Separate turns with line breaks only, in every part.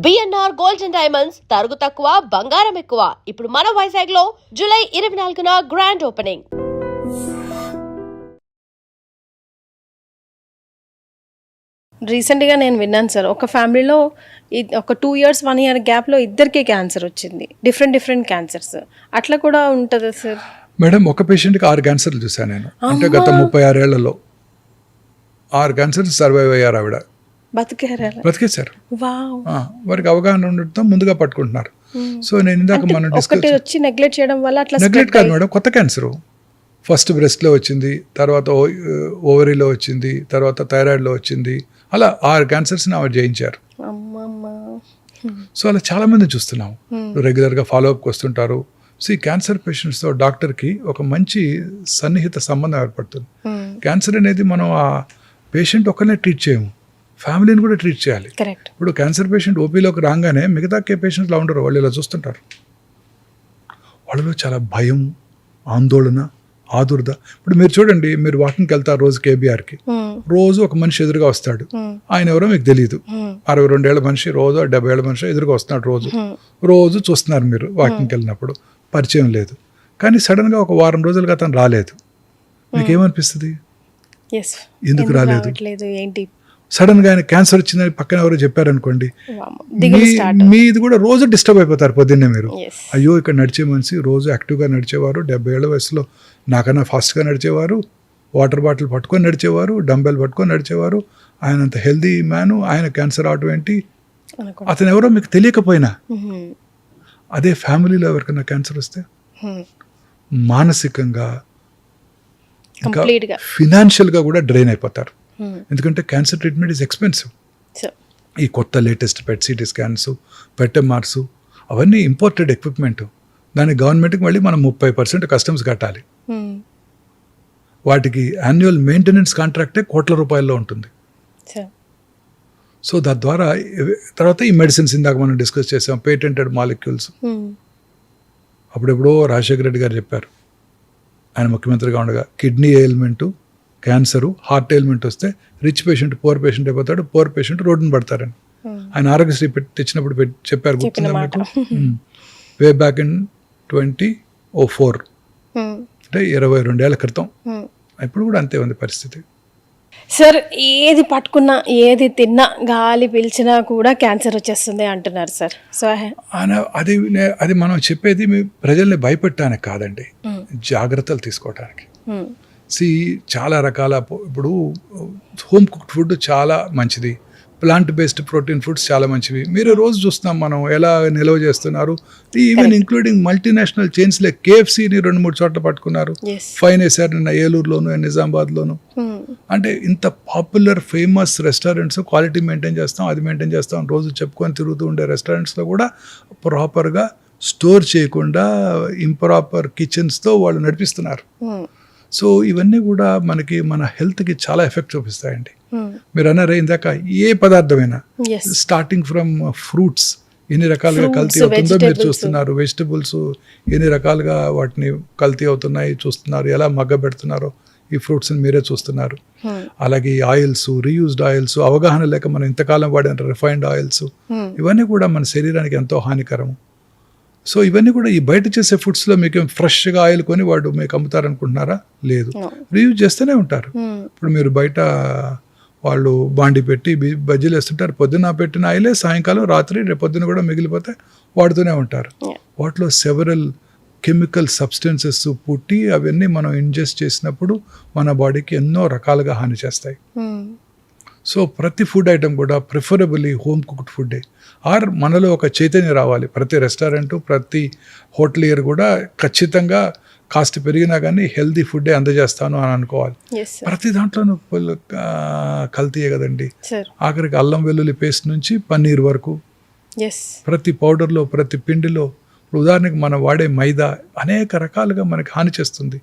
BNR gold and diamonds తరుగు తక్కువ బంగారం ఎక్కువ. ఇప్పుడు మన వైజాగ్ లో జూలై 24న గ్రాండ్ ఓపెనింగ్.
రీసెంట్గా నేను విన్నాను సార్, ఒక ఫ్యామిలీలో ఒక 2 years 1 year గ్యాప్లో ఇద్దరికీ క్యాన్సర్ వచ్చింది, డిఫరెంట్ క్యాన్సర్స్. అట్లా కూడా ఉంటుందా సార్?
మేడం, ఒక పేషెంట్కి 6 క్యాన్సర్లు చూశాను నేను. అంటే గత 36 ఏళ్లలో 6 క్యాన్సర్స్ సర్వైవ్ అయ్యారు. ఆవిడ బ్రతికేశారు. వారికి అవగాహన ఉండటంతో ముందుగా పట్టుకుంటున్నారు. సో నేను ఇందాక మనం
వచ్చి నెగ్లెక్ట్ చేయడం వల్ల అట్లా
నెగ్లెక్ట్ కాదు మేడం, కొత్త క్యాన్సర్ ఫస్ట్ బ్రెస్ట్లో వచ్చింది, తర్వాత ఓవరీలో వచ్చింది, తర్వాత థైరాయిడ్లో వచ్చింది. అలా 6 క్యాన్సర్స్ని ఆవిడ జయించారు. సో అలా చాలా మంది చూస్తున్నాము. రెగ్యులర్గా ఫాలోఅప్కి వస్తుంటారు. సో ఈ క్యాన్సర్ పేషెంట్స్తో డాక్టర్కి ఒక మంచి సన్నిహిత సంబంధం ఏర్పడుతుంది. క్యాన్సర్ అనేది మనం ఆ పేషెంట్ ఒక్కనే ట్రీట్ చేయము, ఫ్యామిలీని కూడా ట్రీట్ చేయాలి. ఇప్పుడు క్యాన్సర్ పేషెంట్ ఓపీలోకి రాగానే మిగతా పేషెంట్స్ ఇలా ఉండరు, వాళ్ళు ఇలా చూస్తుంటారు. వాళ్ళలో చాలా భయం, ఆందోళన, ఆదుర్ద. ఇప్పుడు మీరు చూడండి, మీరు వాకింగ్కి వెళ్తారు రోజు కేబీఆర్కి, రోజు ఒక మనిషి ఎదురుగా వస్తాడు. ఆయన ఎవరో మీకు తెలియదు. 62 ఏళ్ల మనిషి, రోజు 70 ఏళ్ల మనిషి ఎదురుగా వస్తున్నాడు. రోజు చూస్తున్నారు మీరు వాకింగ్కి వెళ్ళినప్పుడు, పరిచయం లేదు. కానీ సడన్గా ఒక వారం రోజులుగా అతను రాలేదు. మీకేమనిపిస్తుంది? ఎందుకు రాలేదు? సడన్ గా ఆయన క్యాన్సర్ వచ్చిందని పక్కన ఎవరో చెప్పారనుకోండి, మీది కూడా రోజు డిస్టర్బ్ అయిపోతారు. పొద్దున్నే మీరు అయ్యో, ఇక్కడ నడిచే మనిషి రోజు యాక్టివ్గా నడిచేవారు, 70 ఏళ్ల వయసులో నాకన్నా ఫాస్ట్గా నడిచేవారు, వాటర్ బాటిల్ పట్టుకొని నడిచేవారు, డంబెల్ పట్టుకొని నడిచేవారు, ఆయన అంత హెల్దీ మ్యాను, ఆయన క్యాన్సర్ అవటం ఏంటి? అతను ఎవరో మీకు తెలియకపోయినా, అదే ఫ్యామిలీలో ఎవరికైనా క్యాన్సర్ వస్తే మానసికంగా ఇంకా ఫినాన్షియల్గా కూడా డ్రైన్ అయిపోతారు. ఎందుకంటే క్యాన్సర్ ట్రీట్మెంట్ ఈజ్ ఎక్స్పెన్సివ్. ఈ కొత్త లేటెస్ట్ పెట్ సిటీ స్కాన్స్, ఎంఆర్స్ అవన్నీ ఇంపోర్టెడ్ ఎక్విప్మెంట్. దాని గవర్నమెంట్కి మళ్ళీ మనం 30% కస్టమ్స్ కట్టాలి. వాటికి యాన్యువల్ మెయింటెనెన్స్ కాంట్రాక్టే కోట్ల రూపాయల్లో ఉంటుంది. సో దాని ద్వారా తర్వాత ఈ మెడిసిన్స్ ఇందాక మనం డిస్కస్ చేసాం, పేటెంటెడ్ మాలిక్యూల్స్. అప్పుడెప్పుడో రాజశేఖర రెడ్డి గారు చెప్పారు, ఆయన ముఖ్యమంత్రిగా ఉండగా, కిడ్నీ ఎయిల్మెంటు, క్యాన్సరు, హార్ట్ ఎయిల్మెంట్ వస్తే రిచ్ పేషెంట్ పూర్ పేషెంట్ అయిపోతాడు, పూర్ పేషెంట్ రోడ్డును పడతారని ఆయన ఆరోగ్యశ్రీ తెచ్చినప్పుడు చెప్పారు. గుర్తుందా మీకు? వే బ్యాక్ ఇన్ 2004, అంటే 22 ఏళ్ల క్రితం. ఇప్పుడు కూడా అంతే ఉంది పరిస్థితి.
సార్, ఏది పట్టుకున్నా, ఏది తిన్నా, గాలి పీల్చినా కూడా క్యాన్సర్ వచ్చేస్తుంది అంటున్నారు సార్. సో
అది మనం చెప్పేది ప్రజల్ని భయపెట్టడానికి కాదండి, జాగ్రత్తలు తీసుకోవడానికి. చాలా రకాల, ఇప్పుడు హోమ్ కుక్డ్ ఫుడ్ చాలా మంచిది, ప్లాంట్ బేస్డ్ ప్రోటీన్ ఫుడ్స్ చాలా మంచివి. మీరు రోజు చూస్తున్నాం మనం ఎలా నిల్వ చేస్తున్నారు. ఈవెన్ ఇంక్లూడింగ్ మల్టీనేషనల్ చైన్స్లే KFCని 2-3 చోట్ల పట్టుకున్నారు, ఫైన్ వేశారు నిన్న ఏలూరులోను, నిజామాబాద్లోను. అంటే ఇంత popular famous restaurants, quality maintain చేస్తాం, అది మెయింటైన్ చేస్తాం రోజు చెప్పుకొని తిరుగుతూ ఉండే రెస్టారెంట్స్లో కూడా ప్రాపర్గా స్టోర్ చేయకుండా ఇంప్రాపర్ కిచెన్స్తో వాళ్ళు నడిపిస్తున్నారు. సో ఇవన్నీ కూడా మనకి మన హెల్త్కి చాలా ఎఫెక్ట్ చూపిస్తాయండి. మీరు అన్నారే ఇందాక, ఏ పదార్థమైనా స్టార్టింగ్ ఫ్రమ్ ఫ్రూట్స్ ఎన్ని రకాలుగా కల్తీ అవుతుందో మీరు చూస్తున్నారు, వెజిటబుల్స్ ఎన్ని రకాలుగా వాటిని కల్తీ అవుతున్నాయి చూస్తున్నారు, ఎలా మగ్గబెడుతున్నారో ఈ ఫ్రూట్స్ని మీరే చూస్తున్నారు. అలాగే ఆయిల్స్, రీయూజ్డ్ ఆయిల్స్, అవగాహన లేక మనం ఇంతకాలం వాడిన రిఫైన్డ్ ఆయిల్స్, ఇవన్నీ కూడా మన శరీరానికి ఎంతో హానికరము. సో ఇవన్నీ కూడా ఈ బయట చేసే ఫుడ్స్లో మీకు ఫ్రెష్గా ఆయిల్ కొని వాడు మీకు అమ్ముతారనుకుంటున్నారా? లేదు, రీయూజ్ చేస్తూనే ఉంటారు. ఇప్పుడు మీరు బయట వాళ్ళు బాండి పెట్టి బజ్జీలు వేస్తుంటారు, పొద్దున్న పెట్టిన ఆయిలే సాయంకాలం, రాత్రి, రేపు పొద్దున కూడా మిగిలిపోతే వాడుతూనే ఉంటారు. వాటిలో సెవరల్ కెమికల్ సబ్స్టెన్సెస్ పుట్టి అవన్నీ మనం ఇంజెస్ట్ చేసినప్పుడు మన బాడీకి ఎన్నో రకాలుగా హాని చేస్తాయి. సో ప్రతి ఫుడ్ ఐటమ్ కూడా ప్రిఫరబుల్లీ హోమ్ కుక్డ్ ఫుడ్డే. ఆర్ మనలో ఒక చైతన్యం రావాలి, ప్రతి రెస్టారెంట్, ప్రతి హోటలియర్ కూడా ఖచ్చితంగా కాస్ట్ పెరిగినా కానీ హెల్దీ ఫుడ్డే అందజేస్తాను అని అనుకోవాలి. ప్రతి దాంట్లోనూ కల్తీయే కదండి. ఆఖరికి అల్లం వెల్లుల్లి పేస్ట్ నుంచి పన్నీర్ వరకు, ప్రతి పౌడర్లో, ప్రతి పిండిలో. ఇప్పుడు ఉదాహరణకి మనం వాడే మైదా అనేక రకాలుగా మనకి హాని చేస్తుంది.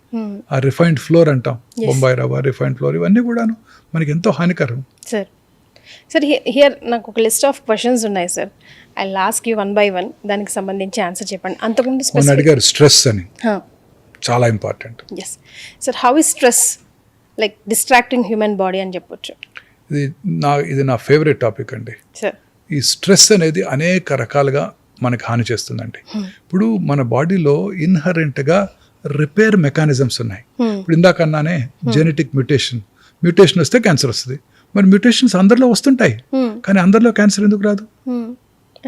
ఆ రిఫైన్డ్ ఫ్లోర్ అంటాం, బొంబాయి రవ్వ, రిఫైన్డ్ ఫ్లోర్, ఇవన్నీ కూడాను మనకి ఎంతో హానికరం.
సార్ హియర్ నాకు ఒక లిస్ట్ ఆఫ్ క్వశ్చన్స్ ఉన్నాయి సార్, ఐ లాస్క్ యూ 1 by 1, దానికి సంబంధించి ఆన్సర్ చెప్పండి. అంతకుముందు
అడిగారు స్ట్రెస్ అని, చాలా important.
Sir, how is stress like distracting human body అని చెప్పొచ్చు?
ఇది నా ఫేవరెట్ టాపిక్ అండి. ఈ స్ట్రెస్ అనేది అనేక రకాలుగా మనకు హాని చేస్తుందండి. ఇప్పుడు మన బాడీలో ఇన్హరెంట్గా రిపేర్ మెకానిజమ్స్ ఉన్నాయి. ఇప్పుడు ఇందాక అన్నానే జెనెటిక్ మ్యూటేషన్ వస్తే క్యాన్సర్ వస్తుంది. మరి మ్యూటేషన్స్ అందరిలో వస్తుంటాయి, కానీ అందరిలో క్యాన్సర్ ఎందుకు రాదు?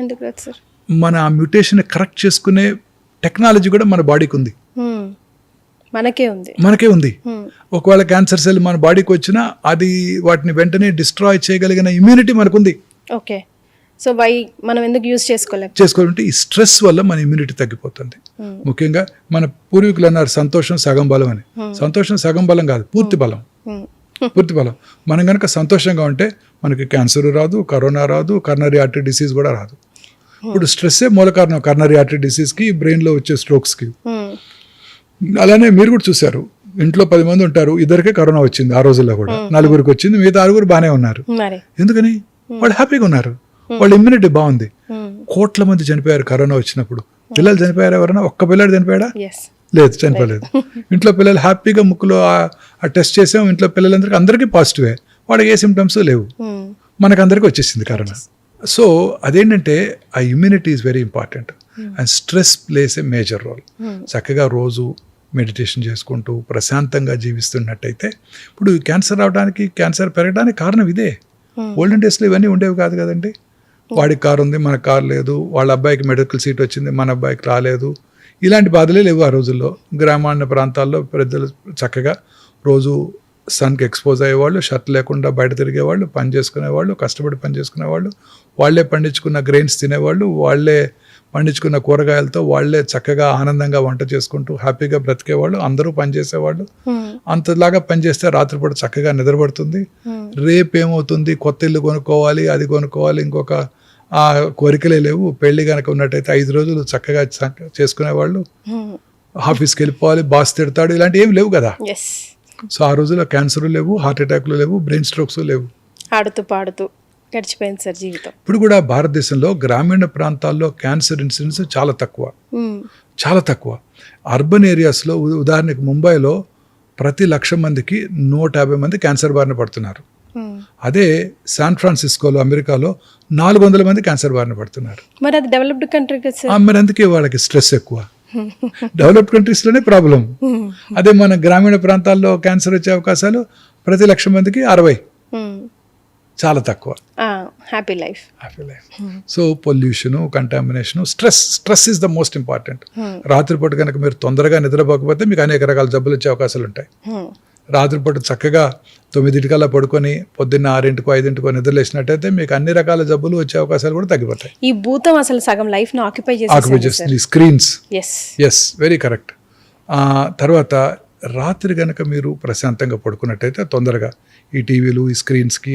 ఎందుకు రాదు సార్?
మన ఆ మ్యూటేషన్ కరెక్ట్ చేసుకునే టెక్నాలజీ కూడా మన బాడీకి ఉంది, మనకే ఉంది. ఒకవేళ క్యాన్సర్ సెల్ మన బాడీకి వచ్చినా అది వాటిని వెంటనే డిస్ట్రాయ్ చేయగలిగిన ఇమ్యూనిటీ మనకుంది.
ఓకే, సో మనం ఎందుకు యూజ్
చేసుకోవాలంటే ఈ స్ట్రెస్ వల్ల మన ఇమ్యూనిటీ తగ్గిపోతుంది. ముఖ్యంగా మన పూర్వీకులు అన్నారు సంతోషం సగం బలం అని. సంతోషం సగం బలం కాదు, పూర్తి బలం. మనం కనుక సంతోషంగా ఉంటే మనకి క్యాన్సర్ రాదు, కరోనా రాదు, కరోనరీ ఆర్టరీ డిసీజ్ కూడా రాదు. ఇప్పుడు స్ట్రెస్సే మూల కారణం కరోనరీ ఆర్టరీ డిసీజ్కి, బ్రెయిన్లో వచ్చే స్ట్రోక్స్కి. అలానే మీరు కూడా చూశారు, ఇంట్లో 10 మంది ఉంటారు, ఇద్దరికే కరోనా వచ్చింది ఆ రోజుల్లో కూడా, 4గురికి వచ్చింది, మిగతా 6గురు బాగానే ఉన్నారు. ఎందుకని? వాళ్ళు హ్యాపీగా ఉన్నారు, వాళ్ళ ఇమ్యూనిటీ బాగుంది. కోట్ల మంది చనిపోయారు కరోనా వచ్చినప్పుడు. పిల్లలు చనిపోయారు, ఎవరైనా ఒక్క పిల్లడు చనిపోయాడా? లేదు, చనిపోలేదు. ఇంట్లో పిల్లలు హ్యాపీగా ముక్కులో ఆ టెస్ట్ చేసాం, ఇంట్లో పిల్లలందరికీ పాజిటివే, వాళ్ళకి ఏ సిమ్టమ్స్ లేవు. మనకందరికీ వచ్చేసింది కరోనా. సో అదేంటంటే ఆ immunity is very important and stress plays a major role. చక్కగా రోజు మెడిటేషన్ చేసుకుంటూ ప్రశాంతంగా జీవిస్తున్నట్టయితే, ఇప్పుడు క్యాన్సర్ రావడానికి, క్యాన్సర్ పెరగడానికి కారణం ఇదే. ఓల్డెన్ డేస్లో ఇవన్నీ ఉండేవి కాదు కదండి. వాడికి కారు ఉంది, మనకు కారు లేదు, వాళ్ళ అబ్బాయికి మెడికల్ సీట్ వచ్చింది, మన అబ్బాయికి రాలేదు, ఇలాంటి బాధలే లేవు ఆ రోజుల్లో. గ్రామాల ప్రాంతాల్లో ప్రజలు చక్కగా రోజు సన్కి ఎక్స్పోజ్ అయ్యేవాళ్ళు, షర్ట్ లేకుండా బయట తిరిగేవాళ్ళు, పని చేసుకునేవాళ్ళు, కష్టపడి పని చేసుకునేవాళ్ళు, వాళ్ళే పండించుకున్న గ్రెయిన్స్ తినేవాళ్ళు, వాళ్ళే పండించుకున్న కూరగాయలతో వాళ్ళే చక్కగా ఆనందంగా వంట చేసుకుంటూ హ్యాపీగా బ్రతికేవాళ్ళు. అందరూ పనిచేసేవాళ్ళు. అంతలాగా పనిచేస్తే రాత్రిపూట చక్కగా నిద్రపడుతుంది. రేపేమవుతుంది, కొత్త ఇల్లు కొనుక్కోవాలి, అది కొనుక్కోవాలి, ఇంకొక ఆ కోరికలే లేవు. పెళ్లి కనుక ఉన్నట్టయితే 5 రోజులు చక్కగా చేసుకునేవాళ్ళు. ఆఫీస్కి వెళ్ళిపోవాలి, బాస్ తిడతాడు, ఇలాంటివి ఏమి లేవు కదా. సో ఆ రోజుల్లో క్యాన్సర్ లేవు, హార్ట్ అటాక్లు లేవు, బ్రెయిన్ స్ట్రోక్స్ లేవు.
ఆడుతూ పాడుతూ గడిచిపోయింది సార్ జీవితం.
ఇప్పుడు కూడా భారతదేశంలో గ్రామీణ ప్రాంతాల్లో క్యాన్సర్ ఇన్సిడెన్స్ చాలా తక్కువ. అర్బన్ ఏరియాస్లో ఉదాహరణకి ముంబైలో ప్రతి 1,00,000 మందికి 150 మంది క్యాన్సర్ బారిన పడుతున్నారు. అదే శాన్ ఫ్రాన్సిస్కోలో, అమెరికాలో 400 మంది క్యాన్సర్ బారిన పడుతున్నారు.
మరి అది డెవలప్డ్ కంట్రీ కదా సార్.
మరి అందుకే వాళ్ళకి స్ట్రెస్ ఎక్కువ. డెవలప్డ్ కంట్రీస్లోనే ప్రాబ్లం. అదే మన గ్రామీణ ప్రాంతాల్లో క్యాన్సర్ వచ్చే అవకాశాలు ప్రతి 1,00,000 మందికి 60, చాలా తక్కువ.
Happy life.
So pollution, contamination, stress is the most important. రాత్రిపూట కనుక మీరు తొందరగా నిద్రపోకపోతే మీకు అనేక రకాల జబ్బులు వచ్చే అవకాశాలు ఉంటాయి. రాత్రిపూట చక్కగా 9 పడుకొని పొద్దున్న 6-5 నిద్రలేసినట్టయితే మీకు అన్ని రకాల జబ్బులు వచ్చే అవకాశాలు కూడా తగ్గిపోతాయి.
ఈ భూతం అసలు సగం లైఫ్ ను ఆక్యుపై
చేస్తుంది. Screens, yes, very correct. తర్వాత రాత్రి కనుక మీరు ప్రశాంతంగా పడుకున్నట్టయితే తొందరగా ఈ టీవీలు, ఈ స్క్రీన్స్కి,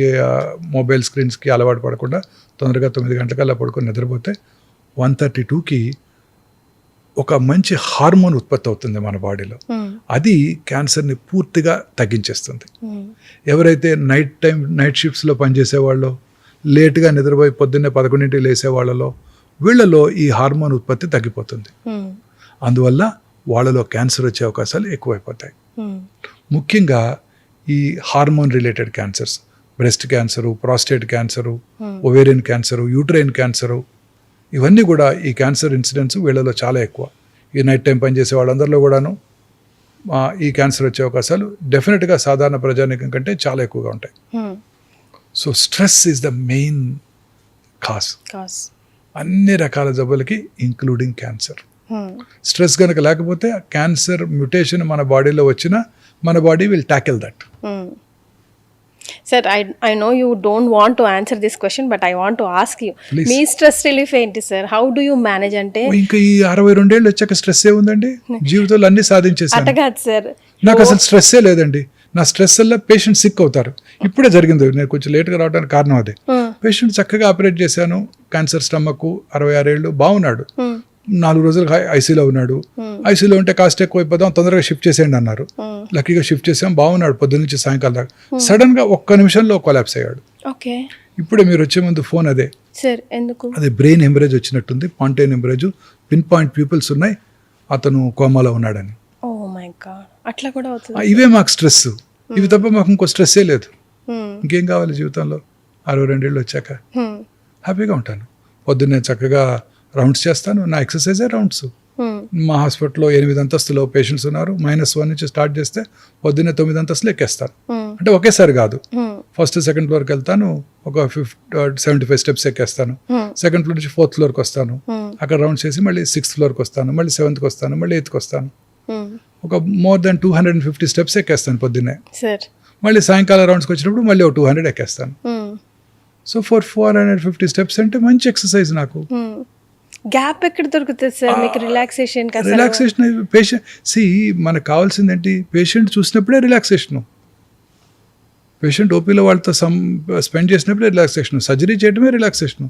మొబైల్ స్క్రీన్స్కి అలవాటు పడకుండా తొందరగా 9 గంటలకల్లా పడుకొని నిద్రపోతే 132కి ఒక మంచి హార్మోన్ ఉత్పత్తి అవుతుంది మన బాడీలో. అది క్యాన్సర్ని పూర్తిగా తగ్గించేస్తుంది. ఎవరైతే నైట్ షిఫ్ట్స్లో పనిచేసేవాళ్ళో, లేట్గా నిద్రపోయి పొద్దున్నే 11ంటికి లేసేవాళ్ళలో, వీళ్ళలో ఈ హార్మోన్ ఉత్పత్తి తగ్గిపోతుంది. అందువల్ల వాళ్ళలో క్యాన్సర్ వచ్చే అవకాశాలు ఎక్కువైపోతాయి. ముఖ్యంగా ఈ hormone related cancers, breast cancer, prostate cancer, ovarian cancer, uterine cancer, ఇవన్నీ కూడా ఈ క్యాన్సర్ ఇన్సిడెంట్స్ వీళ్ళలో చాలా ఎక్కువ. ఈ నైట్ టైం పనిచేసే వాళ్ళందరిలో కూడాను ఈ క్యాన్సర్ వచ్చే అవకాశాలు డెఫినెట్గా సాధారణ ప్రజానీకం కంటే చాలా ఎక్కువగా ఉంటాయి. So stress is the main cause అన్ని రకాల జబ్బులకి, ఇంక్లూడింగ్ క్యాన్సర్. స్ట్రెస్ కనుక లేకపోతే క్యాన్సర్ మ్యుటేషన్ మన బాడీలో వచ్చినా మన body will tackle that.
Sir, I know you don't want to answer this question, but I want to ask you. మీ stress relief ఏంటి sir? How do you manage? అంటే
ఇంకా ఈ 62 ఏళ్ళు వచ్చాక స్ట్రెస్ ఏ ఉందండి? జీవితంలో అన్ని సాధించేసాను.
అటగాదు సార్,
నాకు అసలు స్ట్రెస్సే లేదండి. నా స్ట్రెస్ వల్ల పేషెంట్ సిక్ అవుతారు. ఇప్పుడే జరిగింది, నేను కొంచెం లేట్గా రావడానికి కారణం అదే. పేషెంట్ చక్కగా ఆపరేట్ చేశాను, క్యాన్సర్ స్టమక్, 66 ఏళ్ళు, బాగున్నాడు. 4 రోజులు ఐసీలో ఉన్నాడు. ఐసీలో ఉంటే కాస్ట్ ఎక్కువైపోదాం, తొందరగా షిఫ్ట్ చేసేయండి అన్నారు. లక్కీగా షిఫ్ట్ చేసాం, బాగున్నాడు పొద్దున్న నుంచి సాయంకాలం దాకా. సడన్ గా 1 నిమిషంలో కొలాప్స్ అయ్యాడు. ఇప్పుడే మీరు వచ్చే ముందు ఫోన్ అదే
సార్, ఎందుకు?
అదే బ్రెయిన్ హెమరేజ్ వచ్చినట్టుంది, పాంటైన్ హెమరేజ్, పిన్ పాయింట్ పీపుల్స్ ఉన్నాయి, అతను కోమాలో ఉన్నాడని.
అట్లా కూడా అవుతుంది.
ఇవే మాకు స్ట్రెస్, ఇవి తప్ప మాకు ఇంకో స్ట్రెస్సే లేదు. ఇంకేం కావాలి జీవితంలో 62 ఏళ్ళు వచ్చాక? హ్యాపీగా ఉంటాను. పొద్దున్నే చక్కగా రౌండ్స్ చేస్తాను, నా ఎక్సర్సైజే రౌండ్స్. మా హాస్పిటల్లో 8 అంతస్తులో పేషెంట్స్ ఉన్నారు, -1 నుంచి స్టార్ట్ చేస్తే పొద్దున్నే 9 అంతస్తులు ఎక్కేస్తాను. అంటే ఒకేసారి కాదు, ఫస్ట్ సెకండ్ ఫ్లోర్కి వెళ్తాను, ఒక 75 స్టెప్స్ ఎక్కేస్తాను, సెకండ్ ఫ్లోర్ నుంచి 4th ఫ్లోర్కి వస్తాను, అక్కడ రౌండ్స్ చేసి మళ్ళీ 6th ఫ్లోర్కి వస్తాను, మళ్ళీ 7th వస్తాను, మళ్ళీ 8th వస్తాను. ఒక మోర్ దెన్ 250 స్టెప్స్ ఎక్కేస్తాను పొద్దున్నే. మళ్ళీ సాయంకాలం రౌండ్స్కి వచ్చినప్పుడు మళ్ళీ ఒక 200 ఎక్కేస్తాను. సో 450 స్టెప్స్ అంటే మంచి ఎక్సర్సైజ్ నాకు.
గ్యాప్ ఎక్కడ దొరుకుతుంది సార్ మీకు రిలాక్సేషన్?
రిలాక్సేషన్ పేషెంట్ మనకు కావాల్సింది ఏంటి, పేషెంట్ చూసినప్పుడే రిలాక్సేషను, పేషెంట్ ఓపీలో వాళ్ళతో స్పెండ్ చేసినప్పుడే రిలాక్సేషన్, సర్జరీ చేయడమే రిలాక్సేషన్.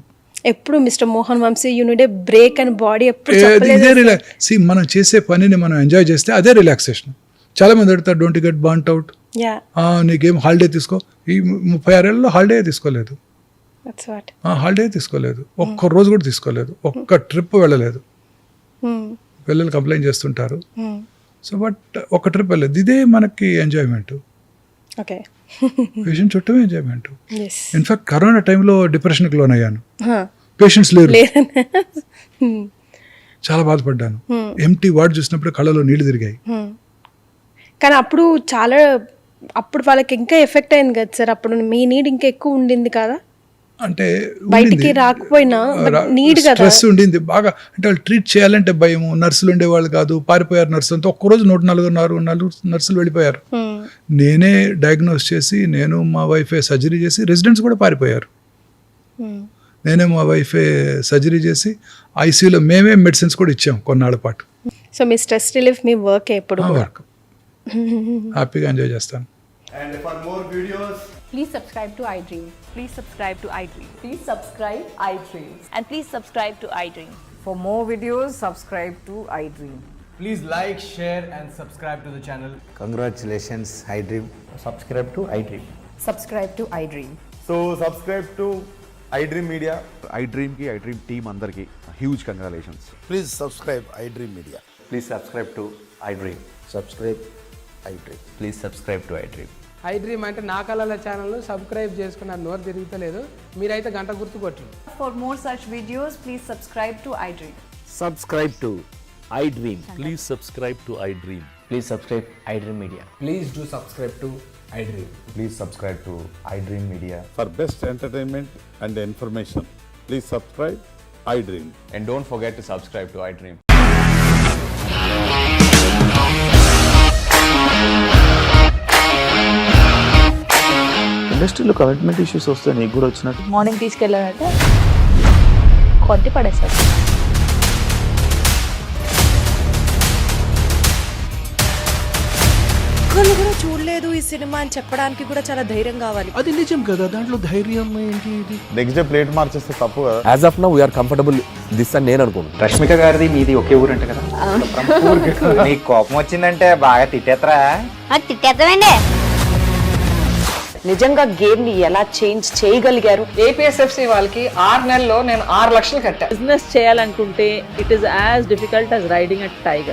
ఎప్పుడు mister Mohan Vamsi you need a break and body ఎప్పుడు
ఇదే మనం చేసే పనిని మనం ఎంజాయ్ చేస్తే అదే రిలాక్సేషన్. చాలా మంది అడుగుతారు డోంట్ గెట్ బర్న్ట్ అవుట్, నీకేం హాలిడే తీసుకో. ఈ 36 ఏళ్ళలో హాలిడే తీసుకోలేదు, హాలిడే తీసుకోలేదు, ఒక్క రోజు కూడా తీసుకోలేదు, ఒక్క ట్రిప్ వెళ్ళలేదు. పిల్లలు కంప్లైంట్ చేస్తుంటారు. సో బట్ ఒక ట్రిప్ వెళ్ళలేదు, ఇదే మనకి ఎంజాయ్మెంట్. పేషెంట్ చుట్టమే ఎంజాయ్మెంట్. ఇన్ఫాక్ట్ కరోనా టైంలో డిప్రెషన్కి లోన్ అయ్యాను, పేషెంట్స్ లేరు, చాలా బాధపడ్డాను. ఎంటీ వార్డ్ చూసినప్పుడు కళ్ళలో నీళ్లు తిరిగాయి.
కానీ అప్పుడు వాళ్ళకి ఇంకా ఎఫెక్ట్ అయింది కదా సార్, అప్పుడు మీ నీడ్ ఇంకా ఎక్కువ ఉండింది కదా,
అంటే
బయటికి రాకపోయినా నీడ్ కదా,
స్ట్రెస్ ఉండింది బాగా. అంటే వాళ్ళు ట్రీట్ చేయాలంటే భయము, నర్సులు ఉండేవాళ్ళు కాదు, పారిపోయారు నర్సులు అంతా. ఒక్కరోజు 104 నర్సులు వెళ్ళిపోయారు. నేనే డయాగ్నోస్ చేసి, నేను మా వైఫే సర్జరీ చేసి, రెసిడెంట్స్ కూడా పారిపోయారు. నేనే మా వైఫే సర్జరీ చేసి ఐసీయూలో మేమే మెడిసిన్స్ కూడా ఇచ్చాం కొన్నాళ్ళ పాటు.
సో మీ స్ట్రెస్ రిలీఫ్ మీ వర్క్ ఎప్పుడు
వర్క్ హ్యాపీగా ఎంజాయ్ చేస్తాను.
And for more videos,
please subscribe to iDream. Please subscribe to iDream.
Please subscribe iDream.
And please subscribe to iDream.
For more videos, subscribe to iDream.
please like, share and subscribe to the channel.
Congratulations, iDream.
Subscribe to iDream.
Subscribe to iDream.
So subscribe to iDream Media.
iDream team andarki huge congratulations.
Please subscribe iDream Media.
Please subscribe to iDream.
Subscribe iDream.
Please subscribe to iDream.
iDream అంటే నా కళల ఛానల్ను subscribe చేసుకున్న నోరు తిరుగుతలేదు, మీరైతే గంట గుర్తు కొట్టండి.
For more such videos, please subscribe to iDream.
Subscribe to iDream.
Please subscribe to iDream.
Please subscribe iDream Media.
Please do subscribe to iDream.
Please subscribe to iDream Media.
For best entertainment and information, please subscribe iDream.
And don't forget to subscribe to iDream.
ఇండస్ట్రీలో commitment issues వస్తే నీకు కూడా వచ్చినట్టు
morning తీసుకెళ్ళాలంటే కొట్టి పడేస్తారు.
ఒక్కళ్ళు కూడా చూడలేదు ఈ సినిమా అని చెప్పడానికి కూడా చాలా ధైర్యం కావాలి.
అది నిజం కదా, దాంట్లో ధైర్యం ఏంటి? ఇది
నెక్స్ట్ డే ప్లేట్ మార్చేస్తే తప్పు కదా.
As of now we are comfortable this అని నేను అనుకుంటున్నాను.
రష్మిక గారిది మీది ఒకే ఊరంట కదా. నీకు కోపం వచ్చిందంటే బాగా తిట్టేత్తరా?
తిట్టేద్దామండి.
నిజంగా గేమ్ ని ఎలా చేంజ్ చేయగలిగారు?
ఏపీఎస్ఎఫ్సి వాళ్ళకి 6 నెలల్లో నేను 6 లక్షలు కట్టా.
బిజినెస్ చేయాలనుకుంటే it is as difficult as riding a tiger.